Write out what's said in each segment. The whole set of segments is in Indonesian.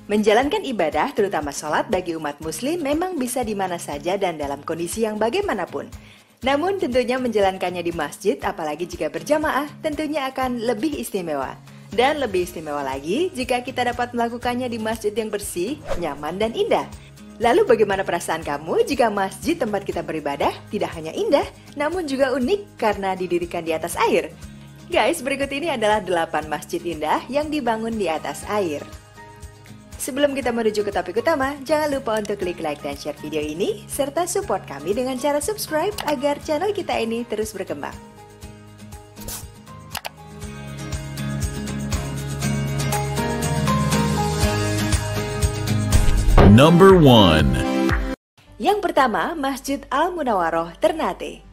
Menjalankan ibadah, terutama sholat bagi umat muslim memang bisa di mana saja dan dalam kondisi yang bagaimanapun. Namun tentunya menjalankannya di masjid, apalagi jika berjamaah, tentunya akan lebih istimewa. Dan lebih istimewa lagi jika kita dapat melakukannya di masjid yang bersih, nyaman, dan indah. Lalu bagaimana perasaan kamu jika masjid tempat kita beribadah tidak hanya indah, namun juga unik karena didirikan di atas air? Guys, berikut ini adalah 8 masjid indah yang dibangun di atas air. Sebelum kita menuju ke topik utama, jangan lupa untuk klik like dan share video ini, serta support kami dengan cara subscribe agar channel kita ini terus berkembang. Number 1. Yang pertama, Masjid Al-Munawwaroh, Ternate.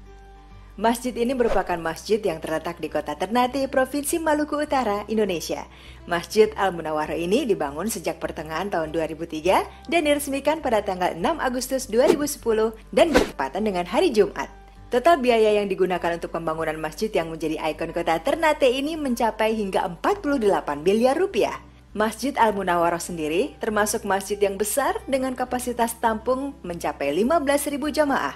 Masjid ini merupakan masjid yang terletak di kota Ternate, Provinsi Maluku Utara, Indonesia. Masjid Al-Munawwaroh ini dibangun sejak pertengahan tahun 2003 dan diresmikan pada tanggal 6 Agustus 2010 dan bertepatan dengan hari Jumat. Total biaya yang digunakan untuk pembangunan masjid yang menjadi ikon kota Ternate ini mencapai hingga 48 miliar rupiah. Masjid Al-Munawwaroh sendiri termasuk masjid yang besar dengan kapasitas tampung mencapai 15.000 jamaah.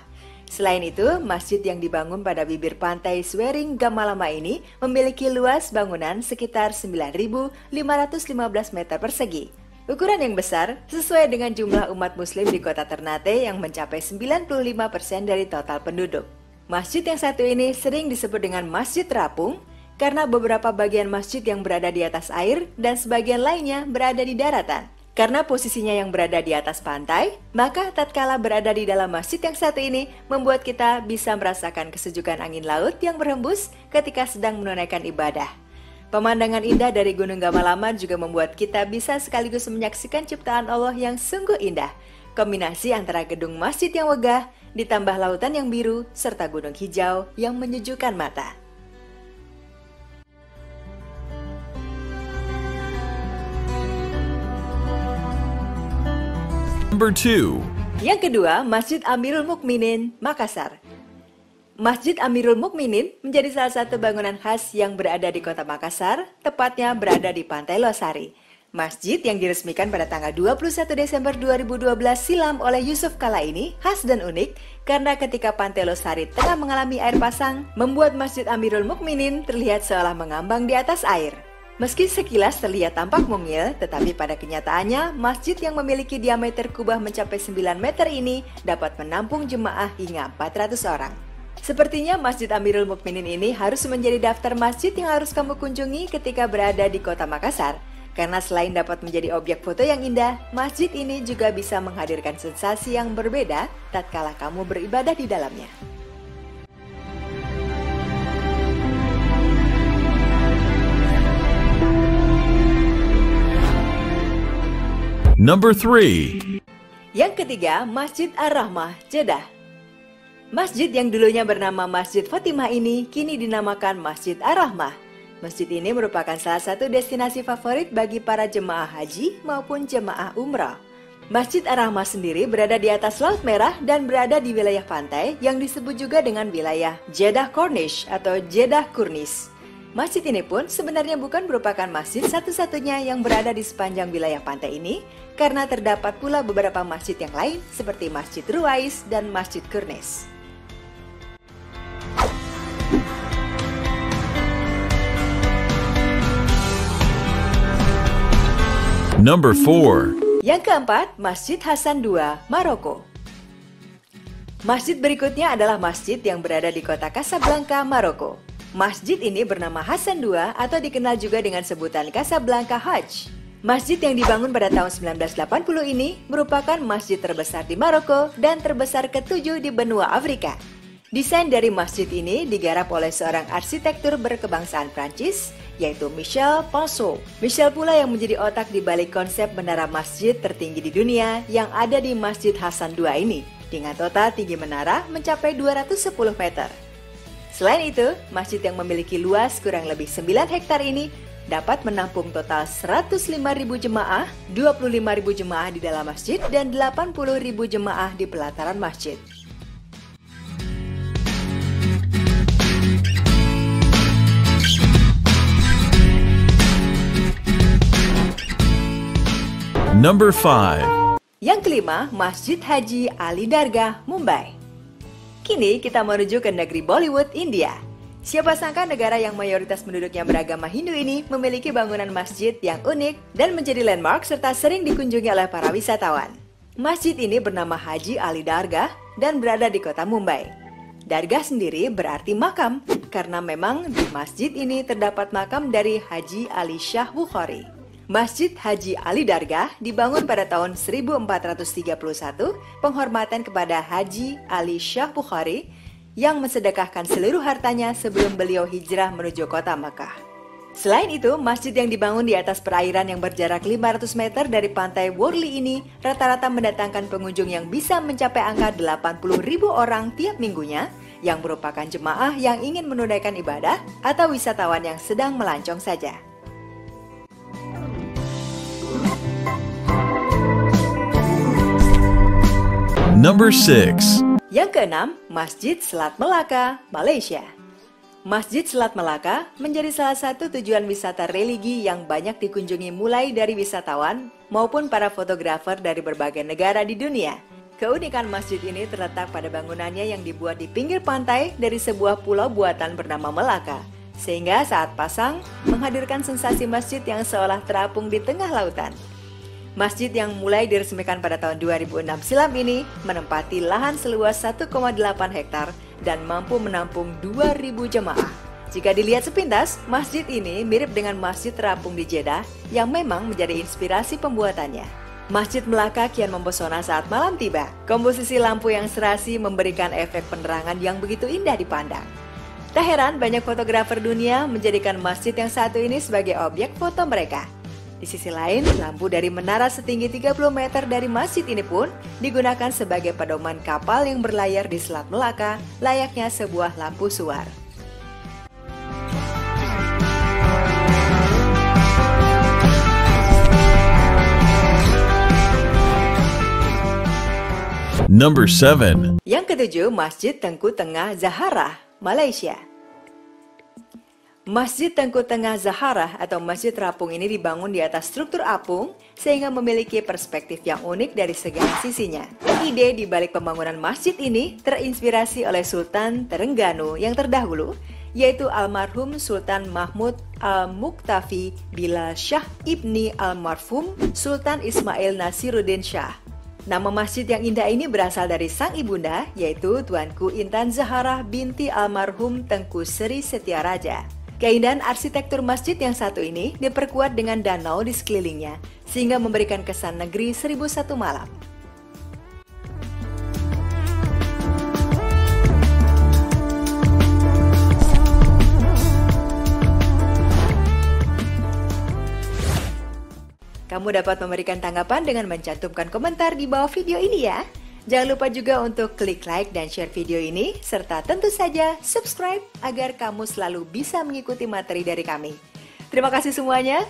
Selain itu, masjid yang dibangun pada bibir pantai Swering Gamalama ini memiliki luas bangunan sekitar 9.515 meter persegi. Ukuran yang besar sesuai dengan jumlah umat muslim di kota Ternate yang mencapai 95% dari total penduduk. Masjid yang satu ini sering disebut dengan Masjid Terapung karena beberapa bagian masjid yang berada di atas air dan sebagian lainnya berada di daratan. Karena posisinya yang berada di atas pantai, maka tatkala berada di dalam masjid yang satu ini membuat kita bisa merasakan kesejukan angin laut yang berhembus ketika sedang menunaikan ibadah. Pemandangan indah dari Gunung Gamalama juga membuat kita bisa sekaligus menyaksikan ciptaan Allah yang sungguh indah. Kombinasi antara gedung masjid yang megah, ditambah lautan yang biru, serta gunung hijau yang menyejukkan mata. Number 2. Yang kedua, Masjid Amirul Mukminin, Makassar. Masjid Amirul Mukminin menjadi salah satu bangunan khas yang berada di kota Makassar, tepatnya berada di Pantai Losari. Masjid yang diresmikan pada tanggal 21 Desember 2012 silam oleh Yusuf Kala ini khas dan unik karena ketika Pantai Losari tengah mengalami air pasang, membuat Masjid Amirul Mukminin terlihat seolah mengambang di atas air. Meski sekilas terlihat tampak mungil, tetapi pada kenyataannya, masjid yang memiliki diameter kubah mencapai 9 meter ini dapat menampung jemaah hingga 400 orang. Sepertinya Masjid Amirul Mukminin ini harus menjadi daftar masjid yang harus kamu kunjungi ketika berada di kota Makassar. Karena selain dapat menjadi objek foto yang indah, masjid ini juga bisa menghadirkan sensasi yang berbeda tatkala kamu beribadah di dalamnya. Number 3. Yang ketiga, Masjid Ar-Rahmah, Jeddah. Masjid yang dulunya bernama Masjid Fatimah ini kini dinamakan Masjid Ar-Rahmah. Masjid ini merupakan salah satu destinasi favorit bagi para jemaah haji maupun jemaah umrah. Masjid Ar-Rahmah sendiri berada di atas Laut Merah dan berada di wilayah pantai yang disebut juga dengan wilayah Jeddah Corniche atau Jeddah Kurnis. Masjid ini pun sebenarnya bukan merupakan masjid satu-satunya yang berada di sepanjang wilayah pantai ini, karena terdapat pula beberapa masjid yang lain seperti Masjid Ruwais dan Masjid Kurnis. Number 4. Yang keempat, Masjid Hasan II, Maroko. Masjid berikutnya adalah masjid yang berada di kota Casablanca, Maroko. Masjid ini bernama Hasan II atau dikenal juga dengan sebutan Casablanca Hajj. Masjid yang dibangun pada tahun 1980 ini merupakan masjid terbesar di Maroko dan terbesar ke-7 di benua Afrika. Desain dari masjid ini digarap oleh seorang arsitektur berkebangsaan Prancis, yaitu Michel Ponceau. Michel pula yang menjadi otak di balik konsep menara masjid tertinggi di dunia yang ada di Masjid Hasan II ini, dengan total tinggi menara mencapai 210 meter. Selain itu, masjid yang memiliki luas kurang lebih 9 hektar ini dapat menampung total 105.000 jemaah, 25.000 jemaah di dalam masjid, dan 80.000 jemaah di pelataran masjid. Number 5. Yang kelima, Masjid Haji Ali Dargah, Mumbai. Kini kita menuju ke negeri Bollywood, India. Siapa sangka negara yang mayoritas penduduknya beragama Hindu ini memiliki bangunan masjid yang unik dan menjadi landmark serta sering dikunjungi oleh para wisatawan. Masjid ini bernama Haji Ali Dargah dan berada di kota Mumbai. Dargah sendiri berarti makam, karena memang di masjid ini terdapat makam dari Haji Ali Shah Bukhari. Masjid Haji Ali Dargah dibangun pada tahun 1431 penghormatan kepada Haji Ali Shah Bukhari yang mensedekahkan seluruh hartanya sebelum beliau hijrah menuju kota Makkah. Selain itu, masjid yang dibangun di atas perairan yang berjarak 500 meter dari pantai Worli ini rata-rata mendatangkan pengunjung yang bisa mencapai angka 80.000 orang tiap minggunya, yang merupakan jemaah yang ingin menunaikan ibadah atau wisatawan yang sedang melancong saja. Number 6. Yang keenam, Masjid Selat Melaka, Malaysia. Masjid Selat Melaka menjadi salah satu tujuan wisata religi yang banyak dikunjungi mulai dari wisatawan maupun para fotografer dari berbagai negara di dunia. Keunikan masjid ini terletak pada bangunannya yang dibuat di pinggir pantai dari sebuah pulau buatan bernama Melaka, sehingga saat pasang menghadirkan sensasi masjid yang seolah terapung di tengah lautan. Masjid yang mulai diresmikan pada tahun 2006 silam ini menempati lahan seluas 1,8 hektar dan mampu menampung 2.000 jemaah. Jika dilihat sepintas, masjid ini mirip dengan masjid terapung di Jeddah yang memang menjadi inspirasi pembuatannya. Masjid Melaka kian mempesona saat malam tiba. Komposisi lampu yang serasi memberikan efek penerangan yang begitu indah dipandang. Tak heran banyak fotografer dunia menjadikan masjid yang satu ini sebagai objek foto mereka. Di sisi lain, lampu dari menara setinggi 30 meter dari masjid ini pun digunakan sebagai pedoman kapal yang berlayar di Selat Melaka, layaknya sebuah lampu suar. Number 7. Yang ketujuh, Masjid Tengku Tengah Zahara, Malaysia. Masjid Tengku Tengah Zahara atau Masjid Terapung ini dibangun di atas struktur apung sehingga memiliki perspektif yang unik dari segala sisinya. Ide di balik pembangunan masjid ini terinspirasi oleh Sultan Terengganu yang terdahulu, yaitu almarhum Sultan Mahmud Al-Muqtafi Bilal Shah Ibni Almarhum Sultan Ismail Nasiruddin Shah. Nama masjid yang indah ini berasal dari sang ibunda, yaitu Tuanku Intan Zahara binti almarhum Tengku Seri Setiaraja. Keindahan arsitektur masjid yang satu ini diperkuat dengan danau di sekelilingnya, sehingga memberikan kesan negeri 1001 malam. Kamu dapat memberikan tanggapan dengan mencantumkan komentar di bawah video ini ya. Jangan lupa juga untuk klik like dan share video ini, serta tentu saja subscribe agar kamu selalu bisa mengikuti materi dari kami. Terima kasih semuanya.